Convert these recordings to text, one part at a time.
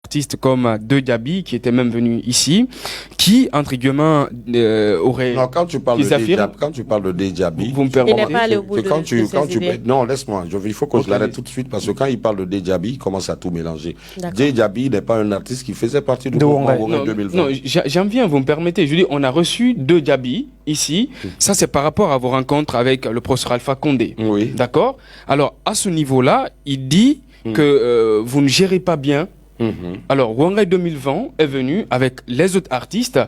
artistes comme De Diaby, qui était même venu ici, qui, entre guillemets, aurait... Non, quand tu parles de De Diaby, vous me permettez. Il n'est pas allé au bout de ses idées. Non, laisse-moi, il faut que je l'arrête tout de suite, parce que quand il parle de De Diaby, il commence à tout mélanger. De Diaby n'est pas un artiste qui faisait partie du mouvement Wongay 2020. Non, j'en viens, vous me permettez. Je dis, on a reçu De Diaby ici. Ça, c'est par rapport à vos rencontres avec le professeur Alpha Condé. Oui. D'accord? Alors, à ce niveau-là, il dit que vous ne gérez pas bien. Alors, Wongay 2020 est venu avec les autres artistes.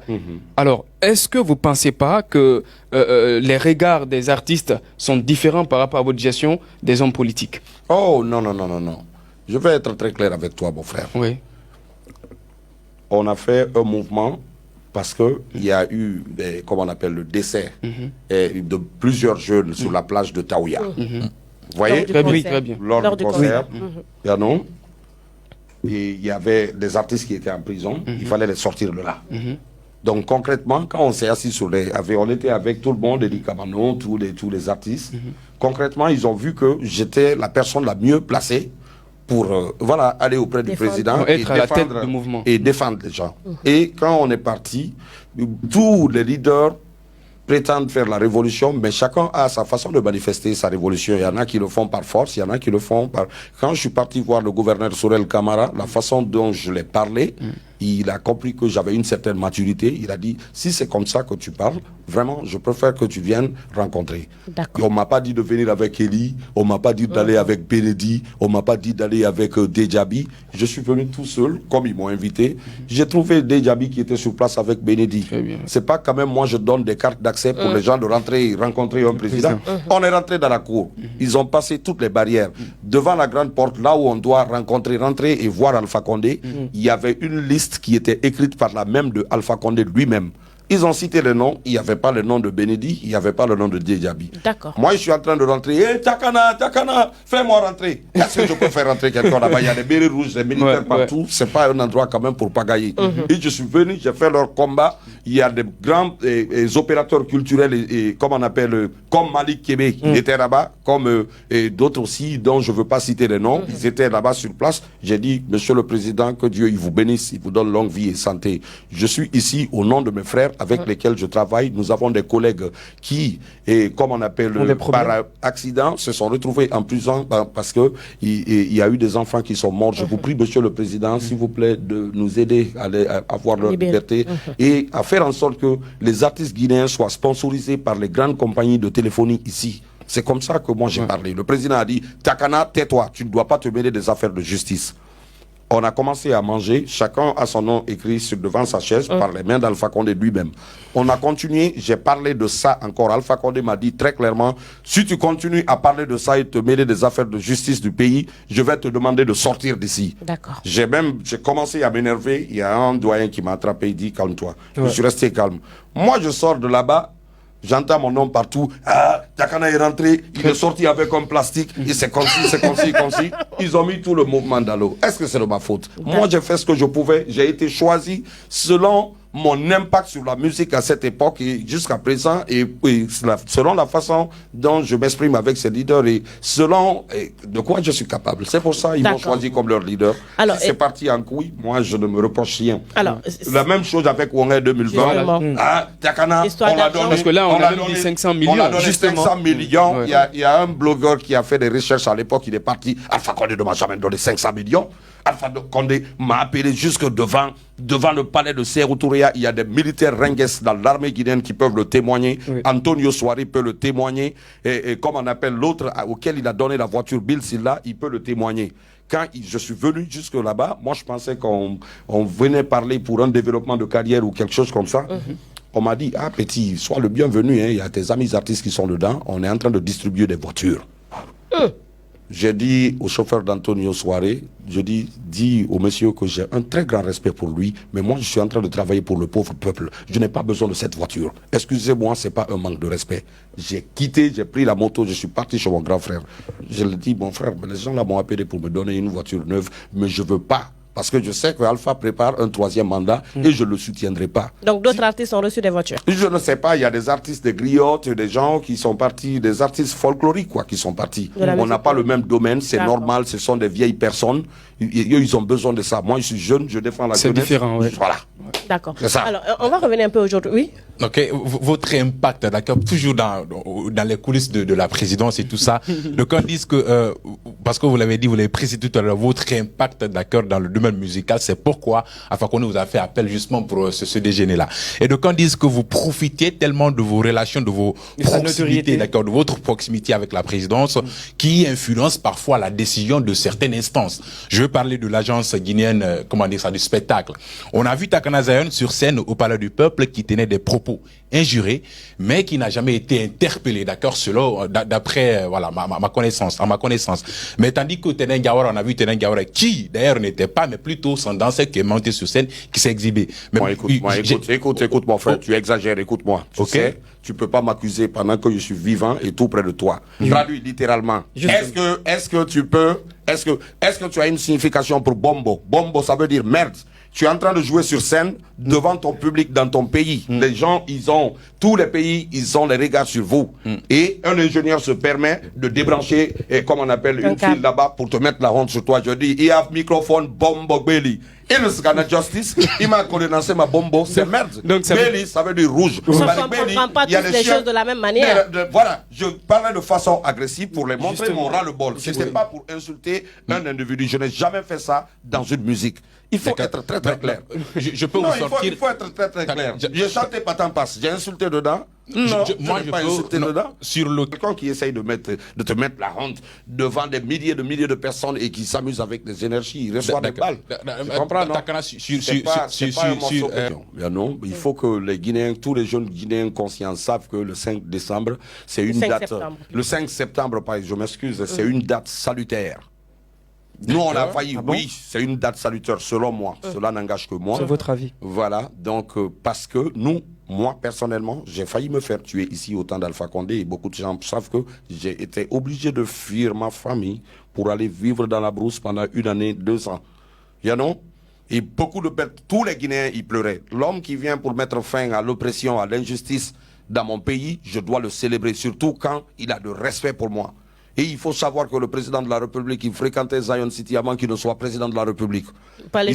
Alors, est-ce que vous ne pensez pas que les regards des artistes sont différents par rapport à votre gestion des hommes politiques? Oh, non. Je vais être très clair avec toi, mon frère. Oui. On a fait un mouvement parce qu'il y a eu, comment on appelle, le décès de plusieurs jeunes sur la plage de Taouya. Vous voyez? Très bien. Lors du concert, non. Et il y avait des artistes qui étaient en prison, il fallait les sortir de là. Donc concrètement, quand on s'est assis on était avec tout le monde, Eddie Kamano, tous les artistes. Concrètement, ils ont vu que j'étais la personne la mieux placée pour aller auprès du président être à la tête du mouvement et défendre les gens. Et quand on est parti, tous les leaders prétendent faire la révolution, mais chacun a sa façon de manifester sa révolution. Il y en a qui le font par force, il y en a qui le font par... Quand je suis parti voir le gouverneur Sorel Camara, la façon dont je l'ai parlé, il a compris que j'avais une certaine maturité. Il a dit, si c'est comme ça que tu parles, vraiment, je préfère que tu viennes rencontrer. Et on ne m'a pas dit de venir avec Eli, on ne m'a pas dit d'aller avec Benedi, on ne m'a pas dit d'aller avec De Diaby. Je suis venu tout seul, comme ils m'ont invité. J'ai trouvé De Diaby qui était sur place avec Benedi. C'est pas quand même moi, je donne des cartes d'accès pour les gens de rentrer et rencontrer un président. On est rentré dans la cour. Ils ont passé toutes les barrières. Devant la grande porte, là où on doit rentrer et voir Alpha Condé, il y avait une liste qui était écrite par la même de Alpha Condé lui-même. Ils ont cité le nom, il n'y avait pas le nom de Benedi, il n'y avait pas le nom de De Diaby. D'accord. Moi, je suis en train de rentrer. Hé, Takana, fais-moi rentrer. Est-ce que je peux faire rentrer quelqu'un là-bas? Il y a des bérets rouges, des militaires partout. C'est pas un endroit quand même pour pagailler. Et je suis venu, j'ai fait leur combat. Il y a des grands opérateurs culturels, comme on appelle, comme Malik Kébé, qui était là-bas, comme d'autres aussi, dont je ne veux pas citer les noms. Ils étaient là-bas sur place. J'ai dit, Monsieur le Président, que Dieu il vous bénisse, il vous donne longue vie et santé. Je suis ici au nom de mes frères, avec lesquels je travaille. Nous avons des collègues qui, comme on appelle, par accident, se sont retrouvés en prison parce que il y a eu des enfants qui sont morts. Je vous prie, Monsieur le Président, s'il vous plaît, de nous aider à avoir leur liberté et à faire en sorte que les artistes guinéens soient sponsorisés par les grandes compagnies de téléphonie ici. C'est comme ça que moi j'ai parlé. Le président a dit, Takana, tais-toi, tu ne dois pas te mêler des affaires de justice. On a commencé à manger, chacun a son nom écrit devant sa chaise par les mains d'Alpha Condé lui-même. On a continué, j'ai parlé de ça encore. Alpha Condé m'a dit très clairement, si tu continues à parler de ça et te mêler des affaires de justice du pays, je vais te demander de sortir d'ici. D'accord. J'ai commencé à m'énerver, il y a un doyen qui m'a attrapé, il dit calme-toi. Je suis resté calme. Moi je sors de là-bas, j'entends mon nom partout. Ah, Takana est rentré, il est sorti avec un plastique, et c'est comme si. Ils ont mis tout le mouvement dans l'eau. Est-ce que c'est de ma faute? Moi, j'ai fait ce que je pouvais. J'ai été choisi selon mon impact sur la musique à cette époque et jusqu'à présent, et selon la façon dont je m'exprime avec ces leaders et selon de quoi je suis capable. C'est pour ça qu'ils m'ont choisi comme leur leader. Alors, si c'est parti en couille, moi je ne me reproche rien. Alors, la même chose avec Wongay 2020. Ah, Takana, on l'a donné. Parce que là, on a donné 500 millions. On a donné 500 millions. Il y a un blogueur qui a fait des recherches à l'époque, il est parti. Alpha Condé ne m'a jamais donné 500 millions. Alpha Condé m'a appelé jusque devant le palais de Sékou Touré. Il y a des militaires Rengues dans l'armée guinéenne qui peuvent le témoigner. Antonio Soare peut le témoigner. Et comme on appelle l'autre auquel il a donné la voiture, Bill Silla, il peut le témoigner. Quand je suis venu jusque là-bas, moi je pensais qu'on venait parler pour un développement de carrière ou quelque chose comme ça. On m'a dit, ah petit, sois le bienvenu, hein. Il y a tes amis artistes qui sont dedans. On est en train de distribuer des voitures. J'ai dit au chauffeur d'Antonio Soare, je dis au monsieur que j'ai un très grand respect pour lui, mais moi je suis en train de travailler pour le pauvre peuple. Je n'ai pas besoin de cette voiture. Excusez-moi, c'est pas un manque de respect. J'ai quitté, j'ai pris la moto, je suis parti chez mon grand frère. Je lui ai dit, mon frère, les gens là m'ont appelé pour me donner une voiture neuve, mais je veux pas parce que je sais que Alpha prépare un 3e mandat et je ne le soutiendrai pas. Donc d'autres artistes ont reçu des voitures? Je ne sais pas, il y a des artistes de griottes, des gens qui sont partis, des artistes folkloriques quoi, qui sont partis. On n'a pas le même domaine, c'est normal, ce sont des vieilles personnes, ils ont besoin de ça. Moi je suis jeune, je défends la jeunesse. C'est différent, oui. Voilà. D'accord. C'est ça. Alors on va revenir un peu aujourd'hui, oui. Ok, votre impact, d'accord, toujours dans les coulisses de la présidence et tout ça. Donc on dit que, parce que vous l'avez dit, vous l'avez précisé tout à l'heure, votre impact, d'accord, dans le domaine musical, c'est pourquoi, enfin, qu'on vous a fait appel justement pour ce déjeuner-là. Et donc on dit que vous profitez tellement de vos relations, de vos proximités, d'accord, de votre proximité avec la présidence, qui influence parfois la décision de certaines instances. Je veux parler de l'agence guinéenne, comment dire ça, du spectacle. On a vu Takana Zion sur scène au Palais du Peuple qui tenait des propos injuré, mais qui n'a jamais été interpellé, d'accord, selon, d'après, voilà, ma connaissance, à ma connaissance. Mais tandis que Tenen Gawara, on a vu Tenen Gawara, qui, d'ailleurs, n'était pas, mais plutôt son danseur qui est monté sur scène, qui s'est exhibé. Mais écoute, mon frère, tu exagères, écoute-moi. Tu sais, tu peux pas m'accuser pendant que je suis vivant et tout près de toi. Traduis littéralement. Est-ce que tu as une signification pour bombo? Bombo, ça veut dire merde. Tu es en train de jouer sur scène devant ton public dans ton pays. Les gens, tous les pays, ils ont les regards sur vous. Et un ingénieur se permet de débrancher, comme on appelle, une file là-bas pour te mettre la honte sur toi. Je dis, il y a un microphone bombo belly. Et le Ghana Justice, il m'a condamné ma bombo, c'est merde. Donc belly, ça veut dire rouge. On ne comprend pas toutes les choses de la même manière. Voilà, je parlais de façon agressive pour les montrer mon ras-le-bol. Ce n'était pas pour insulter un individu. Je n'ai jamais fait ça dans une musique. Il faut être très très clair. Je peux vous sortir. Il faut être très très clair. J'ai chanté Patan Passe. J'ai insulté dedans. Non, moi je pas insulté dedans. Sur le quelqu'un qui essaye de te mettre la honte devant des milliers de personnes et qui s'amusent avec des énergies, il reçoit des balles. Tu comprends, non? C'est pas un morceau. Non, il faut que les Guinéens, tous les jeunes Guinéens conscients savent que le 5 décembre, c'est une date. Le 5 septembre, je m'excuse, c'est une date salutaire. Nous, on a failli, oui, c'est une date salutaire selon moi. Cela n'engage que moi. C'est votre avis. Voilà, donc parce que moi personnellement, j'ai failli me faire tuer ici au temps d'Alpha Condé et beaucoup de gens savent que j'ai été obligé de fuir ma famille pour aller vivre dans la brousse pendant 1 année, 2 ans. You know? Et tous les Guinéens, ils pleuraient. L'homme qui vient pour mettre fin à l'oppression, à l'injustice dans mon pays, je dois le célébrer, surtout quand il a de respect pour moi. Et il faut savoir que le président de la République, il fréquentait Zion City avant qu'il ne soit président de la République. Vous parlez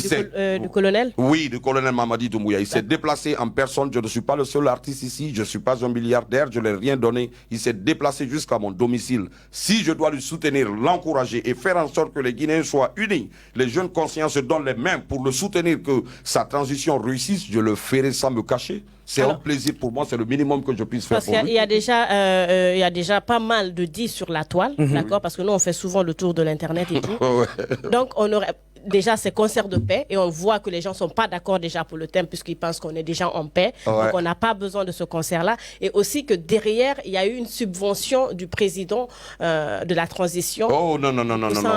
du colonel? Oui, du colonel Mamadi Doumbouya. Il s'est déplacé en personne. Je ne suis pas le seul artiste ici. Je ne suis pas un milliardaire. Je ne l'ai rien donné. Il s'est déplacé jusqu'à mon domicile. Si je dois le soutenir, l'encourager et faire en sorte que les Guinéens soient unis, les jeunes conscients se donnent les mains pour le soutenir, que sa transition réussisse, je le ferai sans me cacher. C'est un plaisir pour moi, c'est le minimum que je puisse faire. Parce qu'il y a déjà pas mal de 10 sur la toile, d'accord? Parce que nous, on fait souvent le tour de l'Internet et tout. Donc, on aurait déjà ces concerts de paix et on voit que les gens ne sont pas d'accord déjà pour le thème puisqu'ils pensent qu'on est déjà en paix. Donc, on n'a pas besoin de ce concert-là. Et aussi que derrière, il y a eu une subvention du président de la transition. Oh non.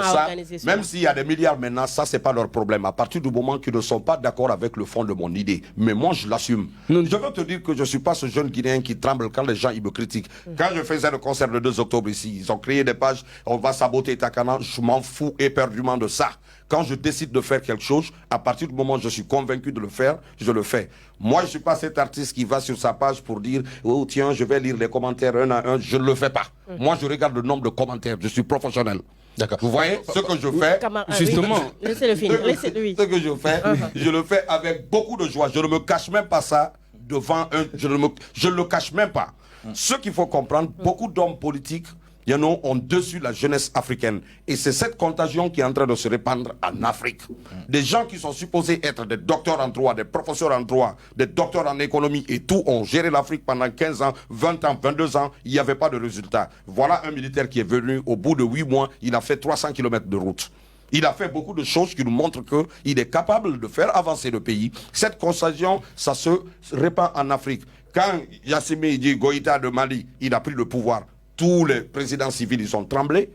Ça, même s'il y a des milliards maintenant, ça, c'est pas leur problème. À partir du moment qu'ils ne sont pas d'accord avec le fond de mon idée. Mais moi, je l'assume. Je veux te dire que je ne suis pas ce jeune Guinéen qui tremble quand les gens ils me critiquent. Quand je faisais le concert le 2 octobre ici, ils ont créé des pages, on va saboter Takana, je m'en fous éperdument de ça. Quand je décide de faire quelque chose, à partir du moment où je suis convaincu de le faire, je le fais. Moi, je ne suis pas cet artiste qui va sur sa page pour dire « Oh tiens, je vais lire les commentaires un à un ». Je ne le fais pas. Moi, je regarde le nombre de commentaires. Je suis professionnel. D'accord. Vous voyez ce que je fais? Justement. Laissez-le finir. Ce que je fais, je le fais avec beaucoup de joie. Je ne me cache même pas ça devant un... Je ne le cache même pas. Ce qu'il faut comprendre, beaucoup d'hommes politiques ont dessus la jeunesse africaine. Et c'est cette contagion qui est en train de se répandre en Afrique. Des gens qui sont supposés être des docteurs en droit, des professeurs en droit, des docteurs en économie et tout, ont géré l'Afrique pendant 15 ans, 20 ans, 22 ans, il n'y avait pas de résultat. Voilà un militaire qui est venu, au bout de 8 mois, il a fait 300 km de route. Il a fait beaucoup de choses qui nous montrent qu'il est capable de faire avancer le pays. Cette contagion, ça se répand en Afrique. Quand Yassimi dit Goïta de Mali, il a pris le pouvoir, tous les présidents civils, ils ont tremblé.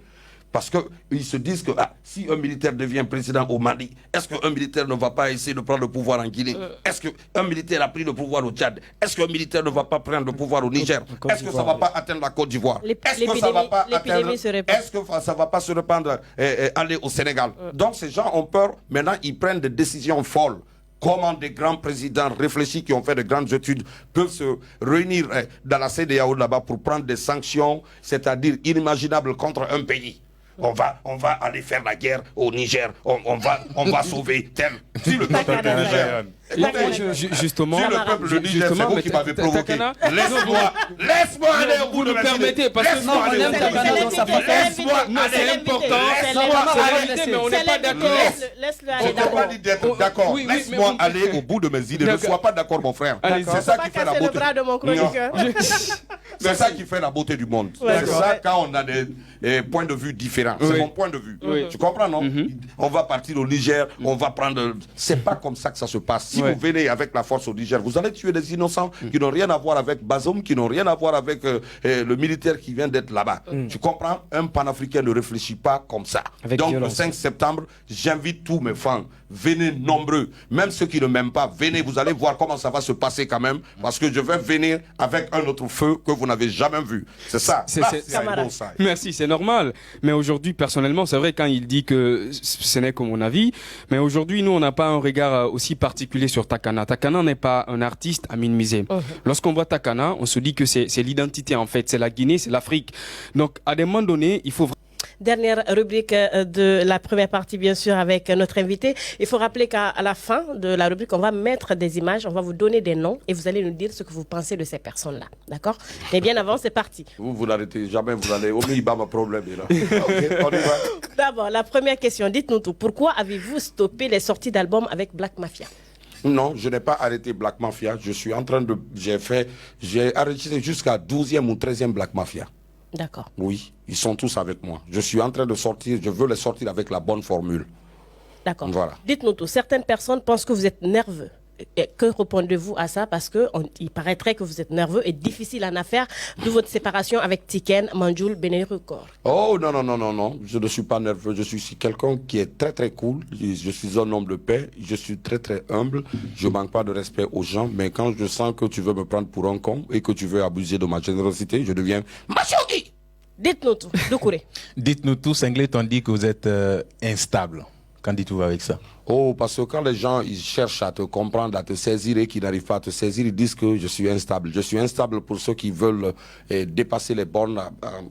Parce qu'ils se disent que si un militaire devient président au Mali, est-ce qu'un militaire ne va pas essayer de prendre le pouvoir en Guinée? Est-ce qu'un militaire a pris le pouvoir au Tchad? Est-ce qu'un militaire ne va pas prendre le pouvoir au Niger? Est-ce que ça ne va pas atteindre la Côte d'Ivoire? Est-ce que ça va pas atteindre... Est-ce que ça va pas se répandre, aller au Sénégal? Donc ces gens ont peur. Maintenant, ils prennent des décisions folles. Comment des grands présidents réfléchis qui ont fait de grandes études peuvent se réunir dans la CEDEAO là-bas pour prendre des sanctions, c'est-à-dire inimaginables contre un pays. On va aller faire la guerre au Niger. On va sauver tel. Si le peuple du Niger... Justement, si le peuple du Niger, c'est vous qui m'avez provoqué. Laisse-moi aller au bout de mes idées. Parce que laisse-moi aller au bout de c'est important. Mais on n'est pas d'accord. Laisse-le Je aller n'ai pas dit d'être d'accord. Laisse-moi aller au bout de mes idées. Ne sois pas d'accord, mon frère. C'est ça qui fait la beauté. C'est ça qui fait la beauté du monde. C'est ça quand on a des points de vue différents. C'est mon point de vue. Tu comprends, non? On va partir au Niger, on va prendre... C'est pas comme ça que ça se passe. Si vous venez avec la force au Niger, vous allez tuer des innocents qui n'ont rien à voir avec Bazoum, qui n'ont rien à voir avec le militaire qui vient d'être là-bas. Tu comprends? Un panafricain ne réfléchit pas comme ça. Donc le 5 septembre, j'invite tous mes fans. Venez nombreux. Même ceux qui ne m'aiment pas, venez. Vous allez voir comment ça va se passer quand même. Parce que je vais venir avec un autre feu que vous n'avez jamais vu. C'est ça. Merci, c'est normal. Mais aujourd'hui, personnellement, c'est vrai quand il dit que ce n'est que mon avis. Mais aujourd'hui, nous, on n'a pas un regard aussi particulier sur Takana. Takana n'est pas un artiste à minimiser. Lorsqu'on voit Takana, on se dit que c'est l'identité en fait. C'est la Guinée, c'est l'Afrique. Donc, à des moments donnés, il faut... Dernière rubrique de la première partie, bien sûr, avec notre invité. Il faut rappeler qu'à la fin de la rubrique, on va mettre des images, on va vous donner des noms et vous allez nous dire ce que vous pensez de ces personnes-là. D'accord? Mais bien avant, c'est parti. Vous n'arrêtez jamais, vous allez... Il va ma problème, là. Ok, on y va. D'abord, la première question. Dites-nous tout. Pourquoi avez-vous stoppé les sorties d'albums avec Black Mafia? Non, je n'ai pas arrêté Black Mafia. Je suis en train de... J'ai arrêté jusqu'à 12e ou 13e Black Mafia. D'accord. Oui, ils sont tous avec moi. Je suis en train de sortir, je veux les sortir avec la bonne formule. D'accord. Voilà. Dites-nous tout. Certaines personnes pensent que vous êtes nerveux. Et que répondez-vous à ça? Parce que il paraîtrait que vous êtes nerveux et difficile en affaire de votre séparation avec Tiken, Manjoul, Benerucor. Oh non, je ne suis pas nerveux. Je suis quelqu'un qui est très très cool. Je suis un homme de paix. Je suis très très humble. Je manque pas de respect aux gens. Mais quand je sens que tu veux me prendre pour un con et que tu veux abuser de ma générosité, je deviens Machogi. Dites-nous tout. Doucouré. Dites-nous tout, Singlet, on dit que vous êtes instable. Qu'en dites-vous avec ça? Oh, parce que quand les gens ils cherchent à te comprendre, à te saisir et qu'ils n'arrivent pas à te saisir, ils disent que je suis instable. Je suis instable pour ceux qui veulent dépasser les bornes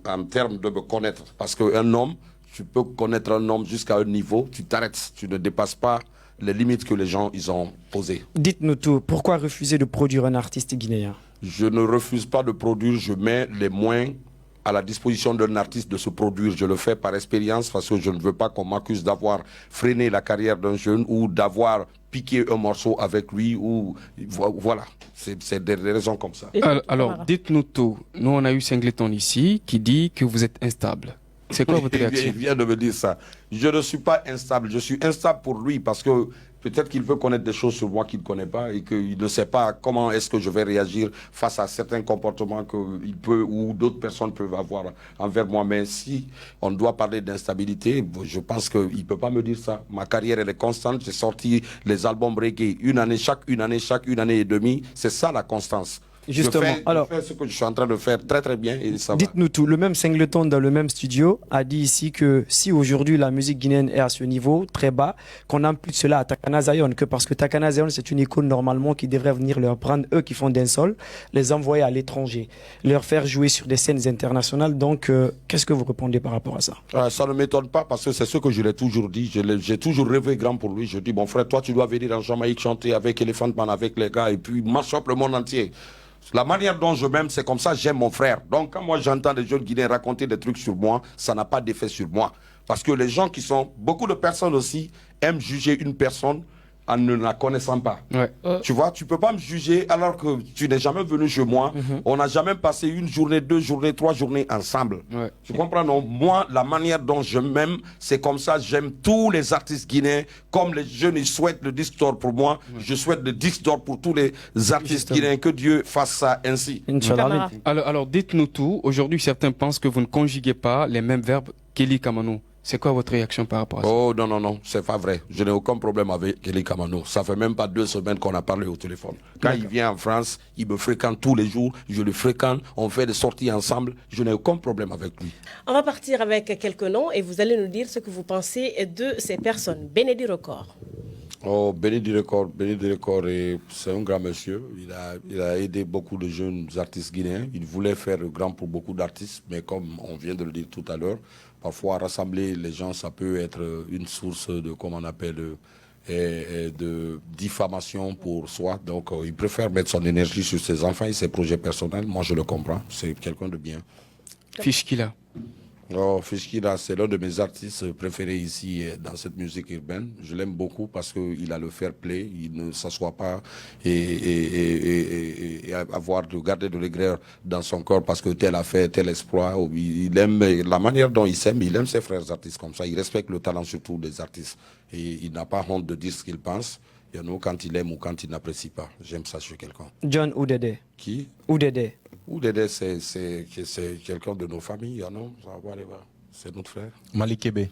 en termes de me connaître. Parce qu'un homme, tu peux connaître un homme jusqu'à un niveau, tu t'arrêtes, tu ne dépasses pas les limites que les gens ils ont posées. Dites-nous tout, pourquoi refuser de produire un artiste guinéen? Je ne refuse pas de produire, je mets les moyens à la disposition d'un artiste de se produire. Je le fais par expérience parce que je ne veux pas qu'on m'accuse d'avoir freiné la carrière d'un jeune ou d'avoir piqué un morceau avec lui ou voilà. C'est des raisons comme ça. Alors, dites-nous tout. Nous, on a eu Singleton ici qui dit que vous êtes instable. C'est quoi votre réaction? Il vient de me dire ça. Je ne suis pas instable. Je suis instable pour lui parce que peut-être qu'il veut connaître des choses sur moi qu'il ne connaît pas et qu'il ne sait pas comment est-ce que je vais réagir face à certains comportements qu'il peut ou d'autres personnes peuvent avoir envers moi. Mais si on doit parler d'instabilité, je pense qu'il ne peut pas me dire ça. Ma carrière, elle est constante. J'ai sorti les albums reggae chaque une année et demie. C'est ça la constance. Justement, je fais ce que je suis en train de faire très très bien et ça va. Dites-nous tout, le même Singleton dans le même studio a dit ici que si aujourd'hui la musique guinéenne est à ce niveau très bas, qu'on ampute cela à Takana Zion, que parce que Takana Zion c'est une icône normalement qui devrait venir leur prendre, eux qui font d'un sol, les envoyer à l'étranger, leur faire jouer sur des scènes internationales. Donc qu'est-ce que vous répondez par rapport à ça? Ça ne m'étonne pas parce que c'est ce que je l'ai toujours dit, j'ai toujours rêvé grand pour lui. Je dis bon frère, toi tu dois venir en Jamaïque chanter avec Elephant Man, avec les gars et puis marche up le monde entier. La manière dont je m'aime, c'est comme ça, j'aime mon frère. Donc, quand moi j'entends des jeunes Guinéens raconter des trucs sur moi, ça n'a pas d'effet sur moi. Parce que les gens beaucoup de personnes aussi aiment juger une personne en ne la connaissant pas. Ouais. Tu vois, tu peux pas me juger alors que tu n'es jamais venu chez moi. On n'a jamais passé une journée, 2 journées, 3 journées ensemble. Ouais. Tu comprends, non? Moi, la manière dont je m'aime, c'est comme ça. J'aime tous les artistes guinéens. Comme les jeunes, ils souhaitent le disque d'or pour moi. Je souhaite le disque d'or pour tous les artistes guinéens. Que Dieu fasse ça ainsi. Inch'Allah. Alors dites-nous tout. Aujourd'hui, certains pensent que vous ne conjuguez pas les mêmes verbes Kelly Kamano. C'est quoi votre réaction par rapport à ça? Oh non, non, non, c'est pas vrai. Je n'ai aucun problème avec Kelly Kamano. Ça fait même pas 2 semaines qu'on a parlé au téléphone. Quand il vient en France, il me fréquente tous les jours. Je le fréquente, on fait des sorties ensemble. Je n'ai aucun problème avec lui. On va partir avec quelques noms et vous allez nous dire ce que vous pensez de ces personnes. Bénédicte Record. Oh, Bénédicte Record, c'est un grand monsieur. Il a aidé beaucoup de jeunes artistes guinéens. Il voulait faire grand pour beaucoup d'artistes, mais comme on vient de le dire tout à l'heure, parfois rassembler les gens, ça peut être une source de, comment on appelle, de diffamation pour soi. Donc, il préfère mettre son énergie sur ses enfants et ses projets personnels. Moi, je le comprends. C'est quelqu'un de bien. Fishkila. Oh, Fishkila, c'est l'un de mes artistes préférés ici dans cette musique urbaine. Je l'aime beaucoup parce qu'il a le fair play, il ne s'assoit pas et avoir de garder de l'aigreur dans son corps parce que tel a fait tel exploit. Il aime la manière dont il s'aime, il aime ses frères artistes comme ça. Il respecte le talent surtout des artistes et il n'a pas honte de dire ce qu'il pense. Il y en a quand il aime ou quand il n'apprécie pas. J'aime ça chez quelqu'un. John Oudede. Qui? Oudede. Oudede, c'est quelqu'un de nos familles, non? C'est notre frère. Malik Kébé.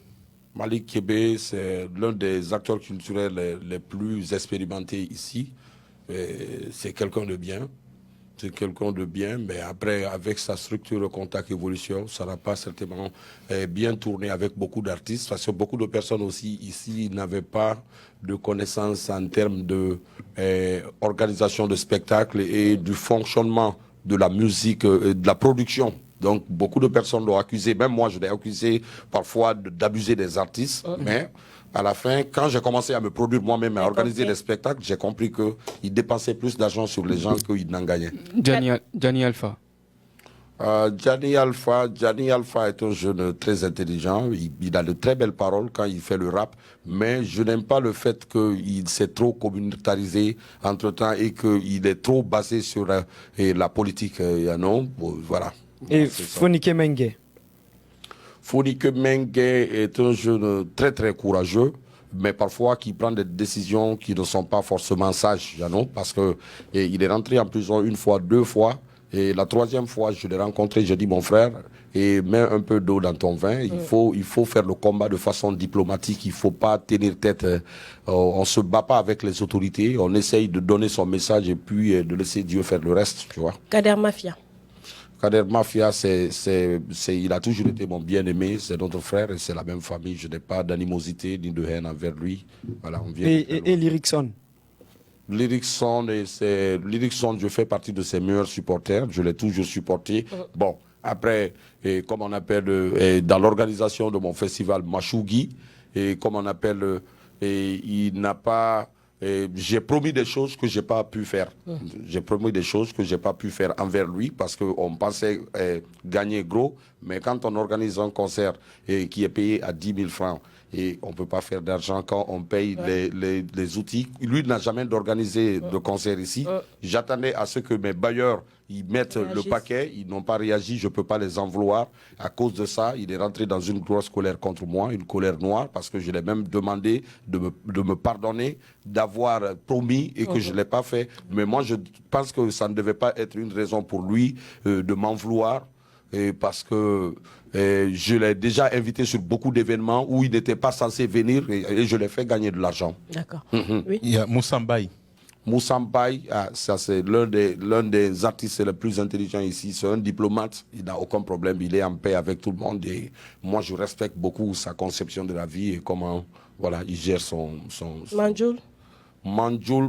Malik Kébé, c'est l'un des acteurs culturels les plus expérimentés ici. C'est quelqu'un de bien. C'est quelqu'un de bien, mais après, avec sa structure Contact Évolution, ça n'a pas certainement bien tourné avec beaucoup d'artistes, parce que beaucoup de personnes aussi ici n'avaient pas de connaissances en termes de organisation de spectacles et du fonctionnement de la musique, de la production. Donc, beaucoup de personnes l'ont accusé, même moi je l'ai accusé parfois d'abuser des artistes, mais à la fin, quand j'ai commencé à me produire moi-même, à organiser des spectacles, j'ai compris qu'il dépensait plus d'argent sur les gens qu'il n'en gagnait. Gianni Alpha. Gianni Alpha est un jeune très intelligent. Il a de très belles paroles quand il fait le rap, mais je n'aime pas le fait qu'il s'est trop communautarisé entre-temps et qu'il est trop basé sur la politique. Voilà. Et Fonike Mengue. Fonike Mengue est un jeune très très courageux, mais parfois qui prend des décisions qui ne sont pas forcément sages, parce qu'il est rentré en prison 1 fois, 2 fois. Et la 3e fois, je l'ai rencontré, j'ai dit, mon frère, mets un peu d'eau dans ton vin. Il faut faire le combat de façon diplomatique. Il ne faut pas tenir tête. On ne se bat pas avec les autorités. On essaye de donner son message et puis de laisser Dieu faire le reste, tu vois. Kader Mafia. Kader Mafia, il a toujours été mon bien-aimé. C'est notre frère et c'est la même famille. Je n'ai pas d'animosité ni de haine envers lui. Voilà, on vient et Lyricson. Lyricson, je fais partie de ses meilleurs supporters. Je l'ai toujours supporté. Bon, après, comme on appelle, dans l'organisation de mon festival Machougi, comme on appelle, il n'a pas... j'ai promis des choses que j'ai pas pu faire. J'ai promis des choses que j'ai pas pu faire envers lui parce qu'on pensait gagner gros. Mais quand on organise un concert qui est payé à 10 000 francs, et on ne peut pas faire d'argent quand on paye les outils. Lui n'a jamais organisé de concert ici. J'attendais à ce que mes bailleurs ils mettent le paquet. Ils n'ont pas réagi. Je ne peux pas les en vouloir. À cause de ça, il est rentré dans une grosse colère contre moi, une colère noire, parce que je l'ai même demandé de me pardonner, d'avoir promis et que je ne l'ai pas fait. Mais moi, je pense que ça ne devait pas être une raison pour lui de m'en vouloir. Parce que je l'ai déjà invité sur beaucoup d'événements où il n'était pas censé venir et je l'ai fait gagner de l'argent. D'accord. Oui. Il y a Moussa Mbaye. Moussa Mbaye, ça c'est l'un des artistes les plus intelligents ici. C'est un diplomate, il n'a aucun problème, il est en paix avec tout le monde. Et moi, je respecte beaucoup sa conception de la vie et comment il gère son... Manjoul,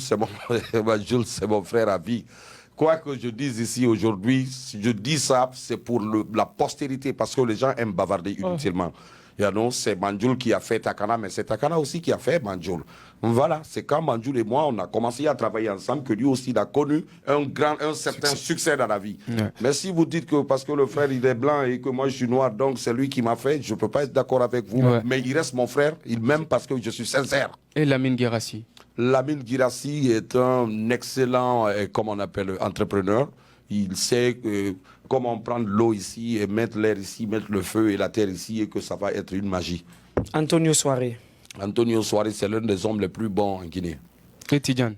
c'est mon frère à vie. Quoi que je dise ici aujourd'hui, si je dis ça, c'est pour la postérité, parce que les gens aiment bavarder inutilement. C'est Manjoul qui a fait Takana, mais c'est Takana aussi qui a fait Manjoul. Voilà, c'est quand Manjoul et moi, on a commencé à travailler ensemble, que lui aussi, il a connu un certain succès dans la vie. Mais si vous dites que parce que le frère, il est blanc et que moi, je suis noir, donc c'est lui qui m'a fait, je ne peux pas être d'accord avec vous. Mais il reste mon frère, il m'aime parce que je suis sincère. Et Lamine Guérassi. Lamine Guérassi est un excellent, entrepreneur. Il sait comment prendre l'eau ici et mettre l'air ici, mettre le feu et la terre ici et que ça va être une magie. Antonio Soare. Antonio Soare, c'est l'un des hommes les plus bons en Guinée. Et Tidjane.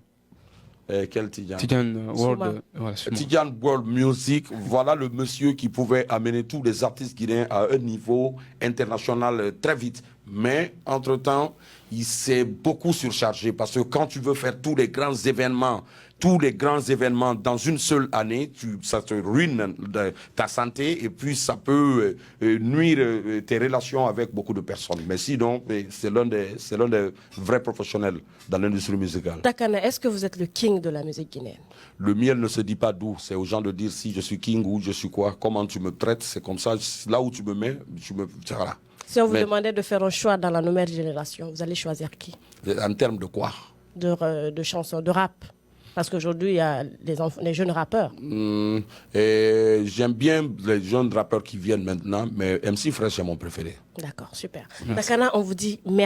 Quel Tidiane? Tidiane World. Souma. Voilà, Souma. Tidiane World Music, voilà le monsieur qui pouvait amener tous les artistes guinéens à un niveau international très vite. Mais, entre-temps, il s'est beaucoup surchargé parce que quand tu veux faire tous les grands événements dans une seule année, ça te ruine ta santé et puis ça peut nuire tes relations avec beaucoup de personnes. Mais sinon, c'est l'un des vrais professionnels dans l'industrie musicale. Takana, est-ce que vous êtes le king de la musique guinéenne? Le miel ne se dit pas d'où, c'est aux gens de dire si je suis king ou je suis quoi, comment tu me traites, c'est comme ça, là où tu me mets, voilà. Si on vous demandait de faire un choix dans la nouvelle génération, vous allez choisir qui? En termes de quoi? De chansons, de rap. Parce qu'aujourd'hui, il y a les jeunes rappeurs. J'aime bien les jeunes rappeurs qui viennent maintenant, mais MC Fresh est mon préféré. D'accord, super. Takana, on vous dit merci.